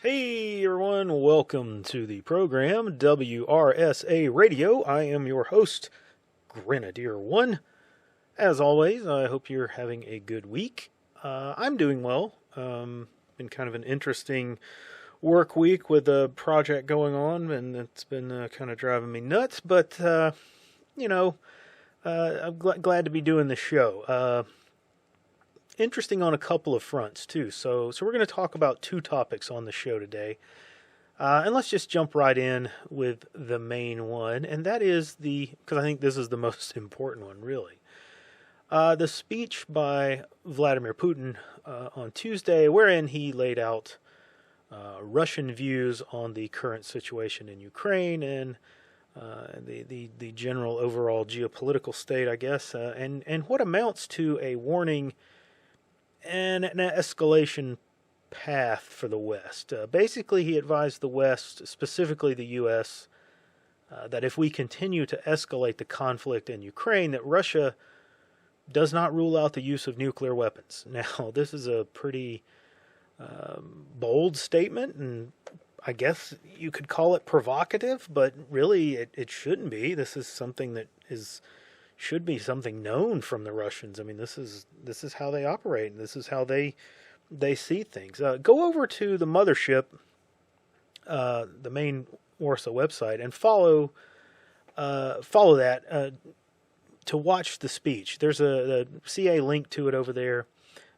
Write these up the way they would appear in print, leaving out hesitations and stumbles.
Hey everyone, welcome to the program WRSA Radio. I am your host, Grenadier One. As always, I hope you're having a good week. I'm doing well. Been kind of an interesting work week with a project going on, and it's been kind of driving me nuts. But you know, I'm glad to be doing the show. Interesting on a couple of fronts too. So we're going to talk about two topics on the show today, and let's just jump right in with the main one, and that is because I think this is the most important one, really. The speech by Vladimir Putin on Tuesday, wherein he laid out Russian views on the current situation in Ukraine and the general overall geopolitical state, I guess, and what amounts to a warning and an escalation path for the West. Basically, he advised the West, specifically the U.S., that if we continue to escalate the conflict in Ukraine, that Russia does not rule out the use of nuclear weapons. Now, this is a pretty bold statement, and I guess you could call it provocative, but really it shouldn't be. This is something that should be something known from the Russians. I mean, this is how they operate, and this is how they see things. Go over to the mothership, the main WRSA website, and follow that to watch the speech. There's a CA link to it over there,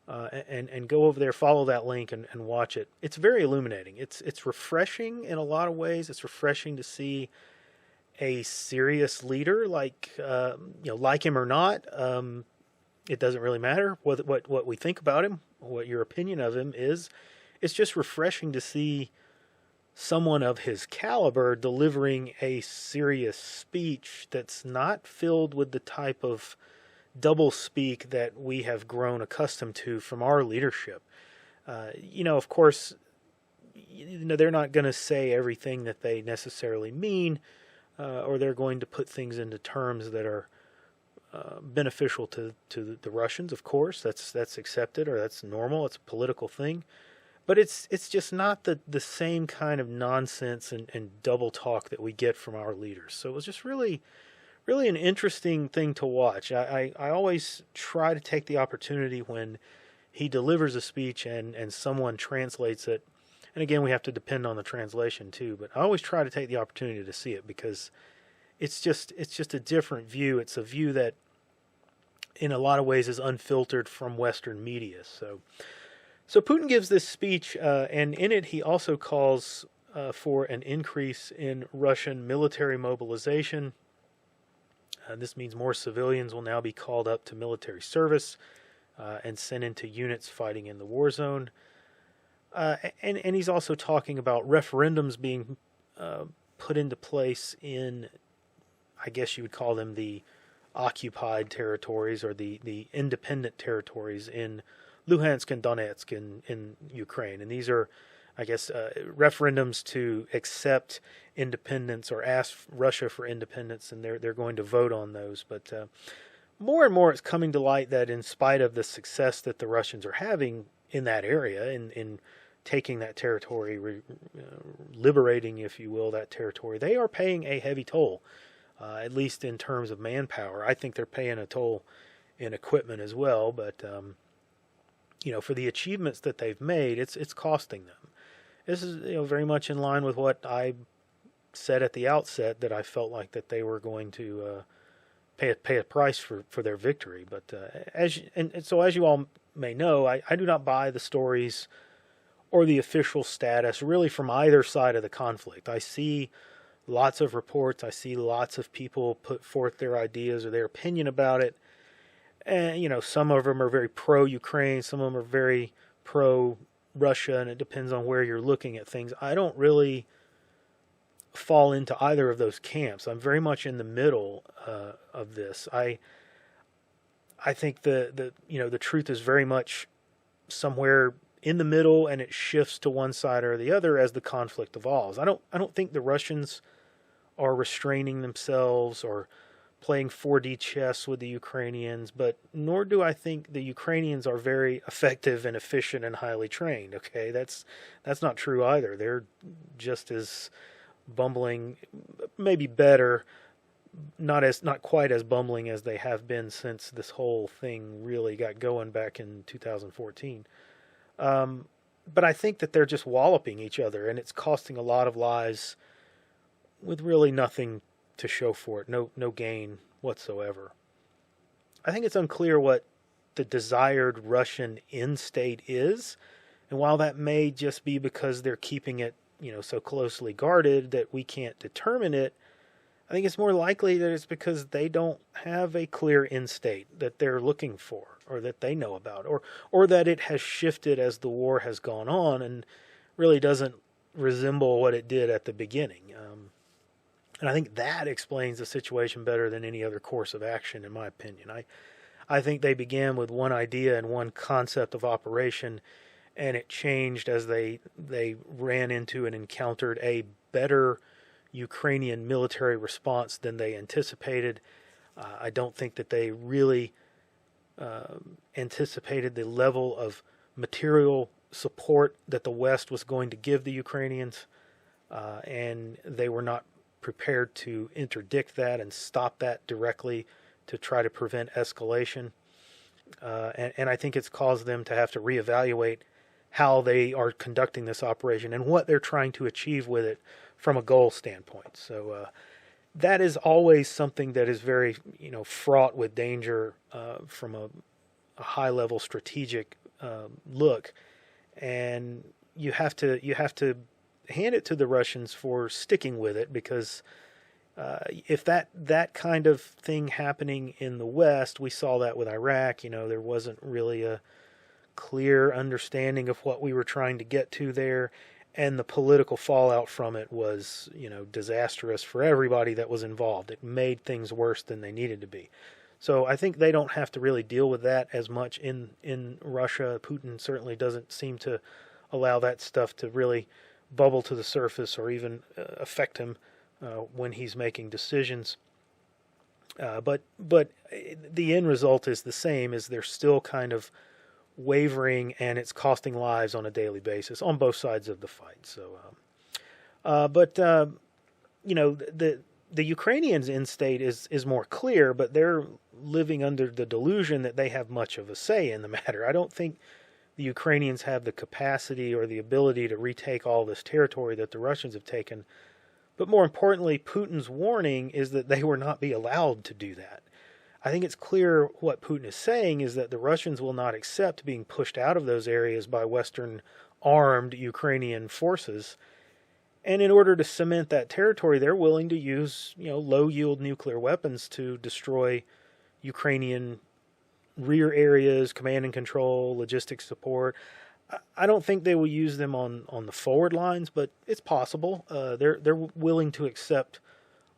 and go over there, follow that link, and watch it. It's very illuminating. It's refreshing in a lot of ways. It's refreshing to see a serious leader, like him or not. It doesn't really matter what we think about him, what your opinion of him is. It's just refreshing to see someone of his caliber delivering a serious speech that's not filled with the type of double speak that we have grown accustomed to from our leadership. Of course, they're not going to say everything that they necessarily mean, or they're going to put things into terms that are beneficial to the Russians. Of course, that's accepted, or that's normal. It's a political thing, but it's just not the same kind of nonsense and double talk that we get from our leaders. So it was just really an interesting thing to watch. I always try to take the opportunity when he delivers a speech and someone translates it. And again, we have to depend on the translation too, but I always try to take the opportunity to see it because it's just a different view. It's a view that in a lot of ways is unfiltered from Western media. So Putin gives this speech, and in it he also calls for an increase in Russian military mobilization. This means more civilians will now be called up to military service and sent into units fighting in the war zone. And he's also talking about referendums being put into place in, I guess you would call them the occupied territories or the independent territories in Luhansk and Donetsk in Ukraine. And these are, I guess, referendums to accept independence or ask Russia for independence, and they're going to vote on those. But more and more it's coming to light that in spite of the success that the Russians are having in that area, in taking that territory, liberating, if you will, that territory, they are paying a heavy toll, at least in terms of manpower. I think they're paying a toll in equipment as well, but for the achievements that they've made, it's costing them. This is very much in line with what I said at the outset, that I felt like that they were going to pay a price for their victory. But as you all may know, I do not buy the stories or the official status really from either side of the conflict. I see lots of reports. I see lots of people put forth their ideas or their opinion about it. And, some of them are very pro-Ukraine. Some of them are very pro-Russia, and it depends on where you're looking at things. I don't really fall into either of those camps. I'm very much in the middle of this. I think the truth is very much somewhere in the middle, and it shifts to one side or the other as the conflict evolves. I don't think the Russians are restraining themselves or playing 4D chess with the Ukrainians, but nor do I think the Ukrainians are very effective and efficient and highly trained. Okay, that's not true either. They're just as bumbling, maybe better, not quite as bumbling as they have been since this whole thing really got going back in 2014. But I think that they're just walloping each other, and it's costing a lot of lives with really nothing to show for it, no gain whatsoever. I think it's unclear what the desired Russian end state is, and while that may just be because they're keeping it, so closely guarded that we can't determine it, I think it's more likely that it's because they don't have a clear end state that they're looking for, or that they know about, or that it has shifted as the war has gone on and really doesn't resemble what it did at the beginning. And I think that explains the situation better than any other course of action, in my opinion. I think they began with one idea and one concept of operation, and it changed as they ran into and encountered a better Ukrainian military response than they anticipated. I don't think that they really anticipated the level of material support that the West was going to give the Ukrainians, and they were not prepared to interdict that and stop that directly to try to prevent escalation. And I think it's caused them to have to reevaluate how they are conducting this operation and what they're trying to achieve with it from a goal standpoint. So that is always something that is very, fraught with danger from a high-level strategic look, and you have to hand it to the Russians for sticking with it, because if that kind of thing happening in the West, we saw that with Iraq. There wasn't really a clear understanding of what we were trying to get to there, and the political fallout from it was, disastrous for everybody that was involved. It made things worse than they needed to be. So I think they don't have to really deal with that as much in Russia. Putin certainly doesn't seem to allow that stuff to really bubble to the surface or even affect him when he's making decisions. But the end result is the same, is they're still kind of wavering, and it's costing lives on a daily basis on both sides of the fight. So, the Ukrainians' end state is more clear, but they're living under the delusion that they have much of a say in the matter. I don't think the Ukrainians have the capacity or the ability to retake all this territory that the Russians have taken. But more importantly, Putin's warning is that they will not be allowed to do that. I think it's clear what Putin is saying is that the Russians will not accept being pushed out of those areas by Western armed Ukrainian forces. And in order to cement that territory, they're willing to use, low-yield nuclear weapons to destroy Ukrainian rear areas, command and control, logistics support. I don't think they will use them on the forward lines, but it's possible. They're willing to accept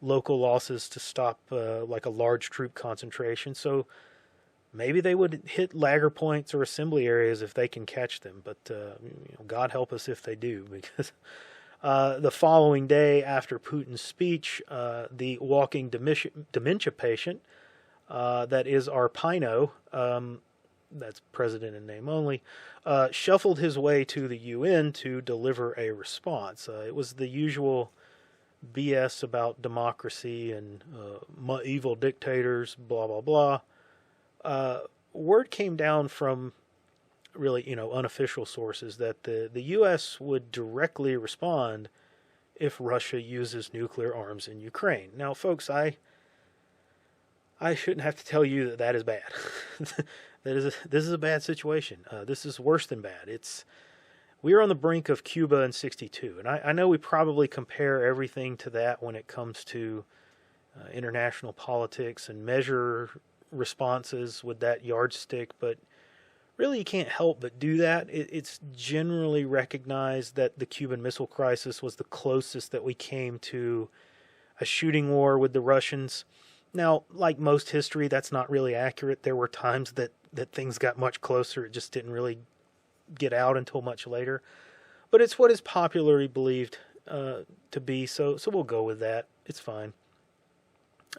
local losses to stop like a large troop concentration. So maybe they would hit lagger points or assembly areas if they can catch them. But God help us if they do, because the following day after Putin's speech, the walking dementia patient, that is Arpaino, that's president in name only, shuffled his way to the UN to deliver a response. It was the usual BS about democracy and evil dictators, blah, blah, blah. Word came down from really, unofficial sources that the U.S. would directly respond if Russia uses nuclear arms in Ukraine. Now, folks, I shouldn't have to tell you that is bad. This is a bad situation. This is worse than bad. We are on the brink of Cuba in '62, and I know we probably compare everything to that when it comes to international politics and measure responses with that yardstick, but really you can't help but do that. It's generally recognized that the Cuban Missile Crisis was the closest that we came to a shooting war with the Russians. Now, like most history, that's not really accurate. There were times that things got much closer. It just didn't really get out until much later. But it's what is popularly believed to be, so we'll go with that. It's fine.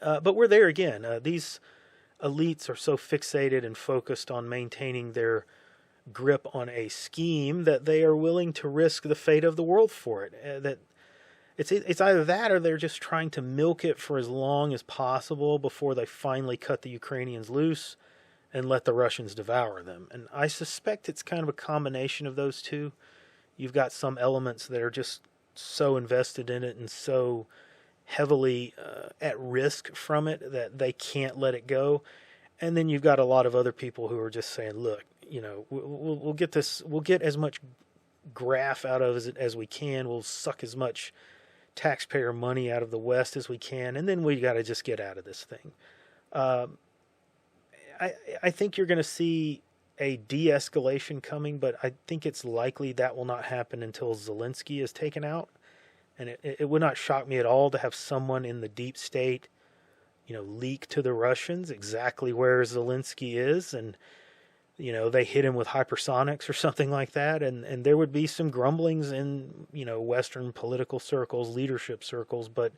But we're there again. These elites are so fixated and focused on maintaining their grip on a scheme that they are willing to risk the fate of the world for it. That it's either that or they're just trying to milk it for as long as possible before they finally cut the Ukrainians loose and let the Russians devour them. And I suspect it's kind of a combination of those two. You've got some elements that are just so invested in it and so heavily at risk from it that they can't let it go. And then you've got a lot of other people who are just saying, look, we'll get this, we'll get as much graft out of it as we can. We'll suck as much taxpayer money out of the West as we can. And then we got to just get out of this thing. I think you're going to see a de-escalation coming, but I think it's likely that will not happen until Zelensky is taken out. And it would not shock me at all to have someone in the deep state, leak to the Russians exactly where Zelensky is, and they hit him with hypersonics or something like that, and there would be some grumblings in Western political circles, leadership circles, but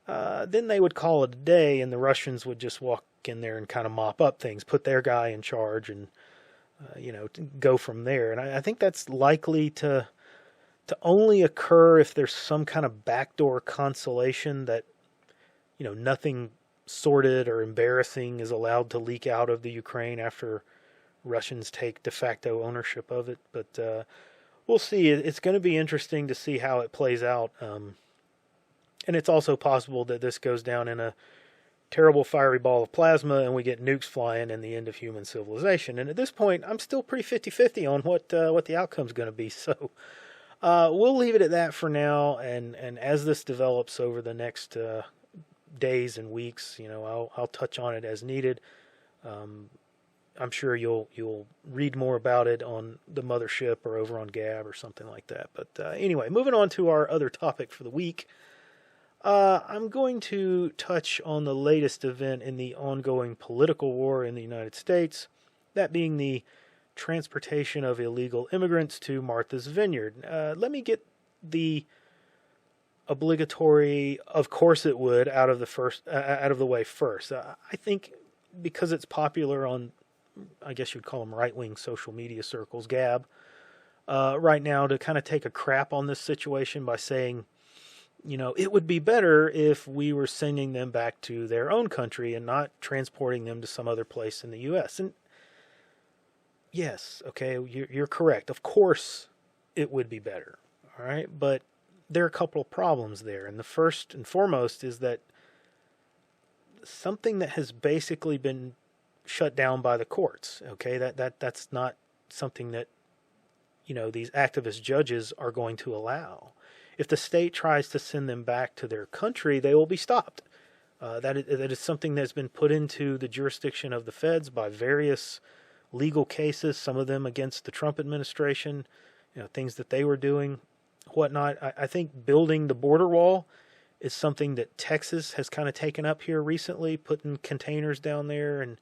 then they would call it a day, and the Russians would just walk in there and kind of mop up things, put their guy in charge, and to go from there. And I think that's likely to only occur if there's some kind of backdoor consolation that nothing sordid or embarrassing is allowed to leak out of the Ukraine after Russians take de facto ownership of it. But we'll see. It's going to be interesting to see how it plays out. And it's also possible that this goes down in a terrible fiery ball of plasma and we get nukes flying and the end of human civilization. And at this point, I'm still pretty 50-50 on what the outcome's going to be. So we'll leave it at that for now. And as this develops over the next days and weeks, I'll touch on it as needed. I'm sure you'll read more about it on the mothership or over on Gab or something like that. But anyway, moving on to our other topic for the week. I'm going to touch on the latest event in the ongoing political war in the United States, that being the transportation of illegal immigrants to Martha's Vineyard. Let me get the obligatory, of course it would, out of the way first. I think because it's popular on, I guess you'd call them right-wing social media circles, Gab, right now, to kind of take a crap on this situation by saying, it would be better if we were sending them back to their own country and not transporting them to some other place in the U.S. And yes, okay, you're correct. Of course it would be better, all right? But there are a couple of problems there. And the first and foremost is that something that has basically been shut down by the courts, okay, that's not something that, these activist judges are going to allow. If the state tries to send them back to their country, they will be stopped. That is something that's been put into the jurisdiction of the feds by various legal cases, some of them against the Trump administration, things that they were doing, whatnot. I think building the border wall is something that Texas has kind of taken up here recently, putting containers down there and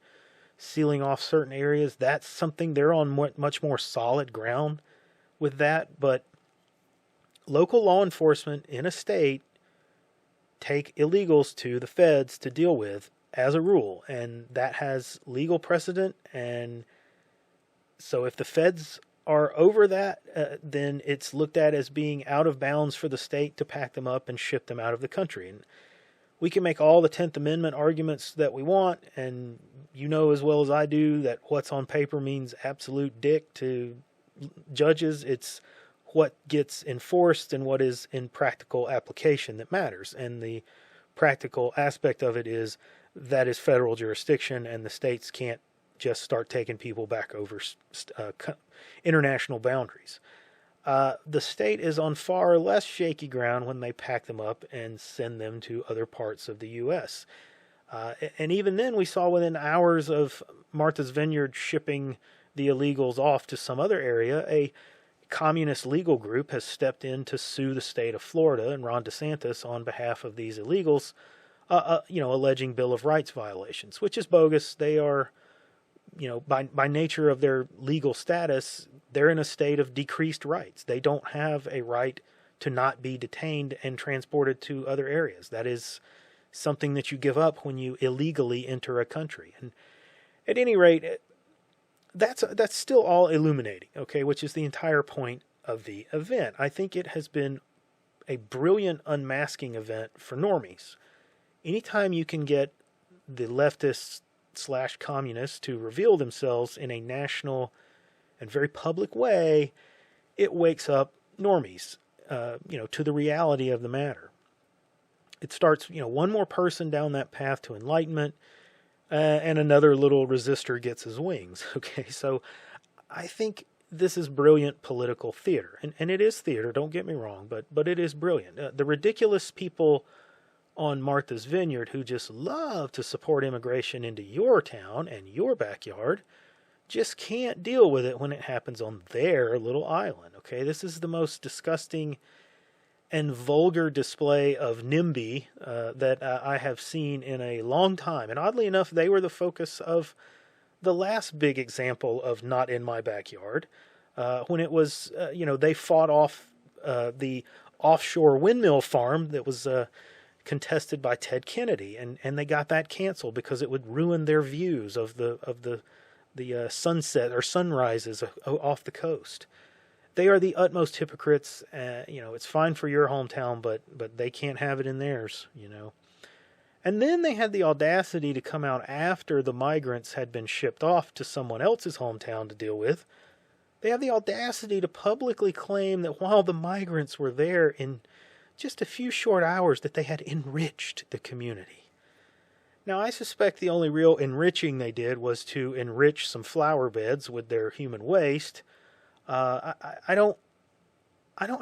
sealing off certain areas. That's something they're on much more solid ground with that, but local law enforcement in a state take illegals to the feds to deal with as a rule, and that has legal precedent. And so if the feds are over that, then it's looked at as being out of bounds for the state to pack them up and ship them out of the country. And we can make all the 10th Amendment arguments that we want, and as well as I do that what's on paper means absolute dick to judges. It's what gets enforced and what is in practical application that matters. And the practical aspect of it is that is federal jurisdiction, and the states can't just start taking people back over international boundaries. The state is on far less shaky ground when they pack them up and send them to other parts of the U.S. And even then, we saw within hours of Martha's Vineyard shipping the illegals off to some other area, a communist legal group has stepped in to sue the state of Florida and Ron DeSantis on behalf of these illegals, alleging Bill of Rights violations, which is bogus. They are, by nature of their legal status, they're in a state of decreased rights. They don't have a right to not be detained and transported to other areas. That is something that you give up when you illegally enter a country. And at any rate, that's still all illuminating, okay, which is the entire point of the event. I think it has been a brilliant unmasking event for normies. Anytime you can get the leftists / communists to reveal themselves in a national and very public way, it wakes up normies, to the reality of the matter. It starts, one more person down that path to enlightenment, and another little resistor gets his wings. Okay, so I think this is brilliant political theater, and it is theater. Don't get me wrong, but it is brilliant. The ridiculous people on Martha's Vineyard who just love to support immigration into your town and your backyard just can't deal with it when it happens on their little island. Okay, this is the most disgusting and vulgar display of NIMBY that I have seen in a long time. And oddly enough, they were the focus of the last big example of not in my backyard, when it was, they fought off the offshore windmill farm that was contested by Ted Kennedy, and they got that canceled because it would ruin their views of the sunset or sunrises off the coast. They are the utmost hypocrites. It's fine for your hometown, but they can't have it in theirs. And then they had the audacity to come out after the migrants had been shipped off to someone else's hometown to deal with. They have the audacity to publicly claim that while the migrants were there in just a few short hours, that they had enriched the community. Now, I suspect the only real enriching they did was to enrich some flower beds with their human waste. I don't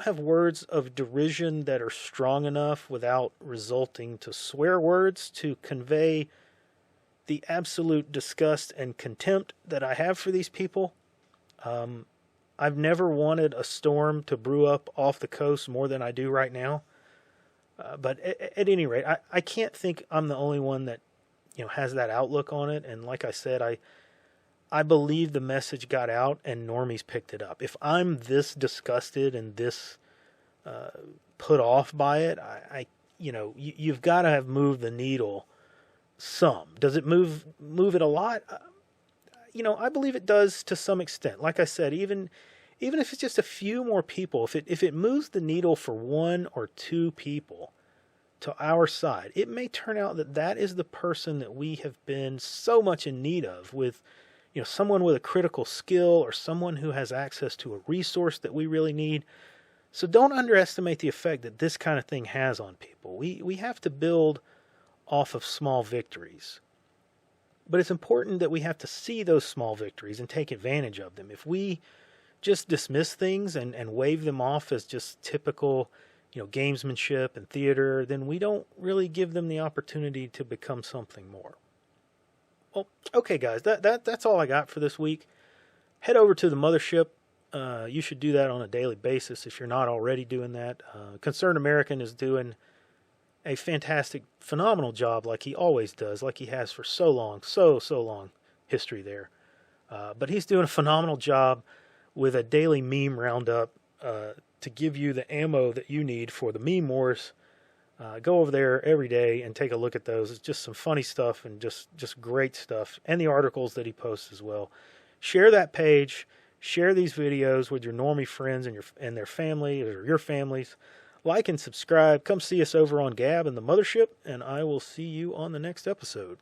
have words of derision that are strong enough without resulting to swear words to convey the absolute disgust and contempt that I have for these people. I've never wanted a storm to brew up off the coast more than I do right now. But at any rate, I can't think I'm the only one that has that outlook on it. And like I said, I believe the message got out and normies picked it up. If I'm this disgusted and this put off by it, you've got to have moved the needle some. Does it move it a lot? I believe it does to some extent. Like I said, even if it's just a few more people, if it moves the needle for one or two people to our side, it may turn out that is the person that we have been so much in need of, with someone with a critical skill or someone who has access to a resource that we really need. So don't underestimate the effect that this kind of thing has on people. We have to build off of small victories. But it's important that we have to see those small victories and take advantage of them. If we just dismiss things and wave them off as just typical, gamesmanship and theater, then we don't really give them the opportunity to become something more. Well, okay, guys, that's all I got for this week. Head over to the mothership. You should do that on a daily basis if you're not already doing that. Concerned American is doing a fantastic, phenomenal job like he always does, like he has for so long, so long history there. But he's doing a phenomenal job with a daily meme roundup to give you the ammo that you need for the meme wars. Go over there every day and take a look at those. It's just some funny stuff and just great stuff, and the articles that he posts as well. Share that page. Share these videos with your normie friends and their family or your families. Like and subscribe. Come see us over on Gab and the Mothership, and I will see you on the next episode.